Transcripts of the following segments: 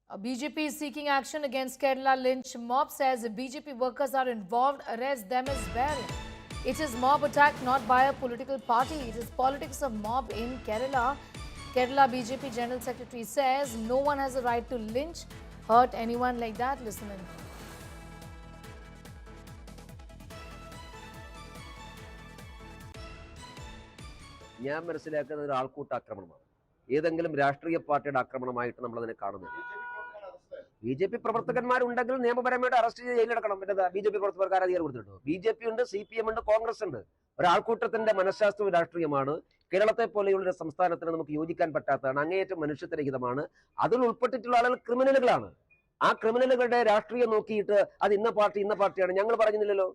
BJP is seeking action against Kerala lynch mob, says if BJP workers are involved, arrest them as well. It is mob attack not by a political party. It is politics of mob in Kerala. Kerala BJP General Secretary says no one has a right to lynch, hurt anyone like that. Listen in. ഞാൻ മനസ്സിലാക്കുന്നത് ഒരു ആൾക്കൂട്ട ആക്രമണമാണ്. ഏതെങ്കിലും രാഷ്ട്രീയ പാർട്ടിയുടെ ആക്രമണമായിട്ട് നമ്മൾ അതിനെ കാണുന്നില്ല. BJP പ്രവർത്തകന്മാരുണ്ടെങ്കിൽ നിയമപരമായിട്ട് അറസ്റ്റ് ചെയ്ത് ജയിലിലടക്കണം. പിന്നെ BJP പ്രവർത്തകർക്ക് അധികാരം കൊടുത്തിട്ടു. BJP ഉണ്ട്, CPM ഉണ്ട്, കോൺഗ്രസ് ഉണ്ട്. ഒരാൾക്കൂട്ടത്തിന്റെ മനഃശാസ്ത്രവും രാഷ്ട്രീയമാണ്. കേരളത്തെ പോലെയുള്ള ഒരു സംസ്ഥാനത്തിന് നമുക്ക് യോജിക്കാൻ പറ്റാത്തതാണ്. അങ്ങേയറ്റം മനുഷ്യത്വരഹിതമാണ്. അതിൽ ഉൾപ്പെട്ടിട്ടുള്ള ആളുകൾ ക്രിമിനലുകളാണ്. ആ ക്രിമിനലുകളുടെ രാഷ്ട്രീയം നോക്കിയിട്ട് അത് ഇന്ന പാർട്ടിയാണ് ഞങ്ങൾ പറഞ്ഞില്ലല്ലോ.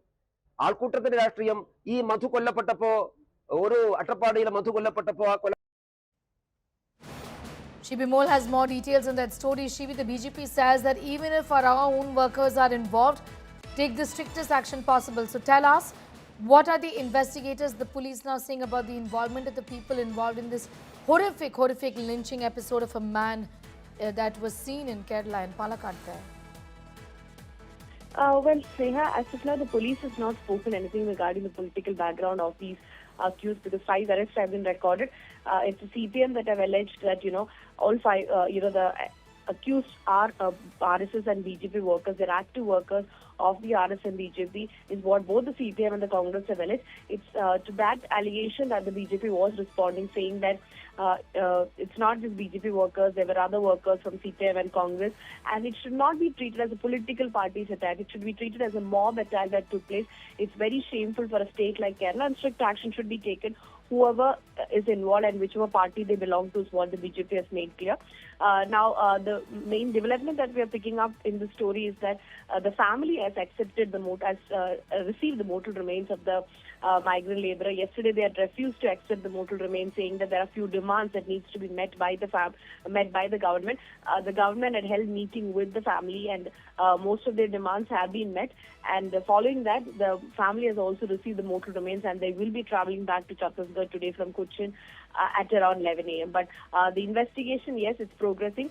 ആൾക്കൂട്ടത്തിന്റെ രാഷ്ട്രീയം ഈ മധു കൊല്ലപ്പെട്ടപ്പോ ഒരു അട്ടപ്പാടിയിലെ മധു കൊല്ലപ്പെട്ടപ്പോ ആ കൊല Shibi Mol has more details on that story. Shibi, the BJP says that even if our own workers are involved, take the strictest action possible. So tell us, what are the investigators, the police now saying about the involvement of the people involved in this horrific lynching episode of a man that was seen in Kerala and Palakkad there? Well, Sneha, as of now, the police has not spoken anything regarding the political background of these accused because 5 arrests have been recorded. It's the CPM that have alleged that, all 5, the accused are RSS and BJP workers. They're active workers of the RSS and BJP is what both the CPM and the Congress have alleged. It's to that allegation that the BJP was responding, saying that it's not just BJP workers, there were other workers from CPM and Congress, and it should not be treated as a political party's attack. It should be treated as a mob attack that took place. It's very shameful for a state like Kerala, and strict action should be taken. Whoever is involved and whichever party they belong to is what the BJP has made clear. Now, the main development that we are picking up in the story is that the family has accepted received the mortal remains of the migrant laborer. Yesterday, they had refused to accept the mortal remains, saying that there are few demands that needs to be met by the government. The government had held meeting with the family, and most of their demands have been met. And following that, the family has also received the mortal remains, and they will be traveling back to Chhattisgarh today from Cochin at around 11 a.m. But the investigation, yes, it's progressing.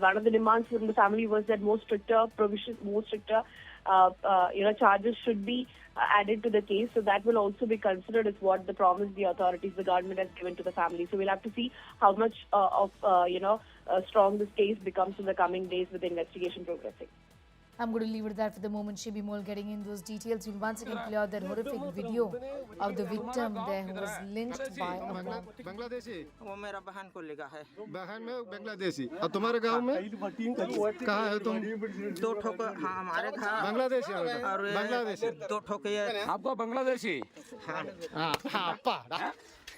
One of the demands from the family was that more stricter charges should be added to the case. So that will also be considered as what the promise the authorities, the government has given to the family. So we'll have to see how much strong this case becomes in the coming days with the investigation progressing. I'm going to leave it there for the moment. Shibi Mol getting in those details. You'll once again play out that horrific video of the victim there who was lynched by a mob. Bangladeshi वो मेरा बहन को लिखा है बहन में बांग्लादेशी और तुम्हारे गांव में कहाँ है तुम 2 ठोक हाँ हमारे घर बांग्लादेशी और बांग्लादेशी 2 ठोक ये आपको बांग्लादेशी हाँ हाँ पाड़ा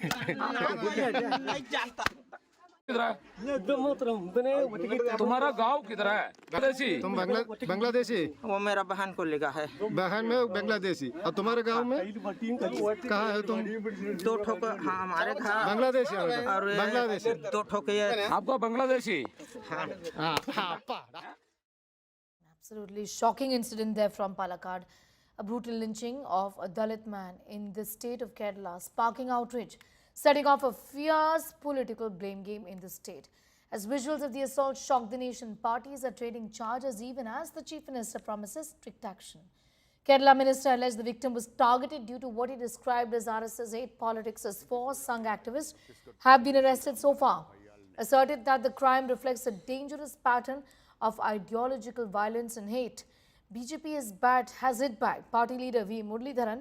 नहीं जानता तुम्हारा गांव किधर है? बांग्लादेशी तुम बांग्लादेशी वो मेरा बहन को लिखा है बहन में बांग्लादेशी और तुम्हारे गांव में कहाँ है तुम 2 ठोक हाँ हमारे घर बांग्लादेशी और बांग्लादेशी 2 ठोक ये आपको बांग्लादेशी हाँ हाँ Absolutely shocking incident there from Palakkad. A brutal lynching of a Dalit man in the state of Kerala, sparking outrage, setting off a fierce political blame game in the state. As visuals of the assault shock the nation, parties are trading charges even as the Chief Minister promises strict action. Kerala Minister alleged the victim was targeted due to what he described as RSS hate politics, as 4 Sangh activists have been arrested so far. Asserted that the crime reflects a dangerous pattern of ideological violence and hate. BJP has hit back. Party leader V. Muralidharan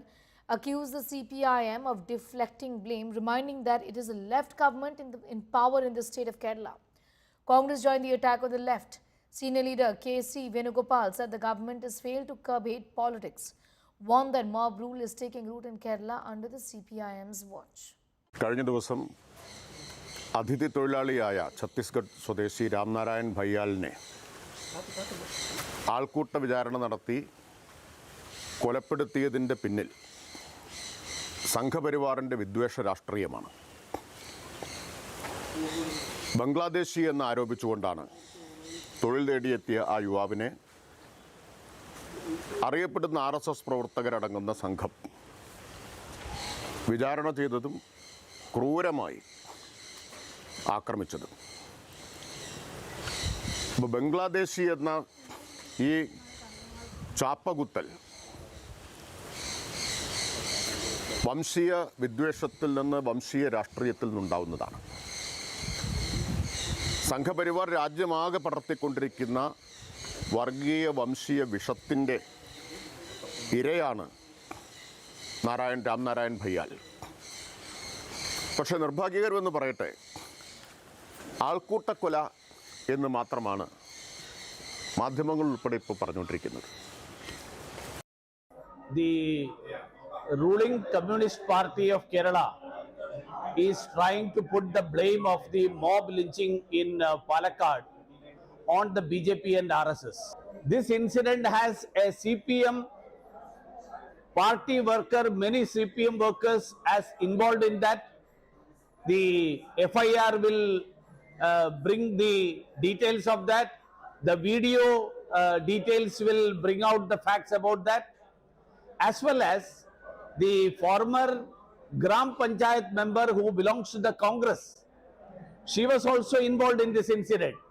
accused the CPIM of deflecting blame, reminding that it is a left government in power in the state of Kerala. Congress joined the attack of the left. Senior leader K.C. Venugopal said the government has failed to curb hate politics, warned that mob rule is taking root in Kerala under the CPIM's watch. കഴിഞ്ഞ ദിവസം അതിഥി തൊഴിലാളിയായ ഛത്തീസ്ഗഡ് സ്വദേശി രാംനാരായൺ ഭയ്യാലിനെ ആൾക്കൂട്ട വിചാരണ നടത്തി കൊലപ്പെടുത്തിയതിൻ്റെ പിന്നിൽ സംഘപരിവാറിൻ്റെ വിദ്വേഷ രാഷ്ട്രീയമാണ്. ബംഗ്ലാദേശി എന്ന് ആരോപിച്ചുകൊണ്ടാണ് തൊഴിൽ തേടിയെത്തിയ ആ യുവാവിനെ അറിയപ്പെടുന്ന RSS പ്രവർത്തകരടങ്ങുന്ന സംഘം വിചാരണ ചെയ്തതും ക്രൂരമായി ആക്രമിച്ചതും. അപ്പോൾ ബംഗ്ലാദേശി എന്ന ഈ ചാപ്പകുത്തൽ വംശീയ വിദ്വേഷത്തിൽ നിന്ന് വംശീയ രാഷ്ട്രീയത്തിൽ നിന്നുണ്ടാവുന്നതാണ്. സംഘപരിവാർ രാജ്യമാകെ പടർത്തിക്കൊണ്ടിരിക്കുന്ന വർഗീയ വംശീയ വിഷത്തിൻ്റെ ഇരയാണ് രാംനാരായൺ ഭയ്യാൽ. പക്ഷെ നിർഭാഗ്യകരമെന്ന് പറയട്ടെ, ആൾക്കൂട്ടക്കൊല എന്ന് മാത്രമാണ് മാധ്യമങ്ങൾ ഉൾപ്പെടെ ഇപ്പോൾ പറഞ്ഞുകൊണ്ടിരിക്കുന്നത്. The ruling Communist Party of Kerala is trying to put the blame of the mob lynching in Palakkad on the BJP and RSS. This incident has a CPM party worker, many CPM workers as involved in that. The FIR will bring the details of that. The video details will bring out the facts about that, as well as the former Gram Panchayat member who belongs to the Congress. She was also involved in this incident.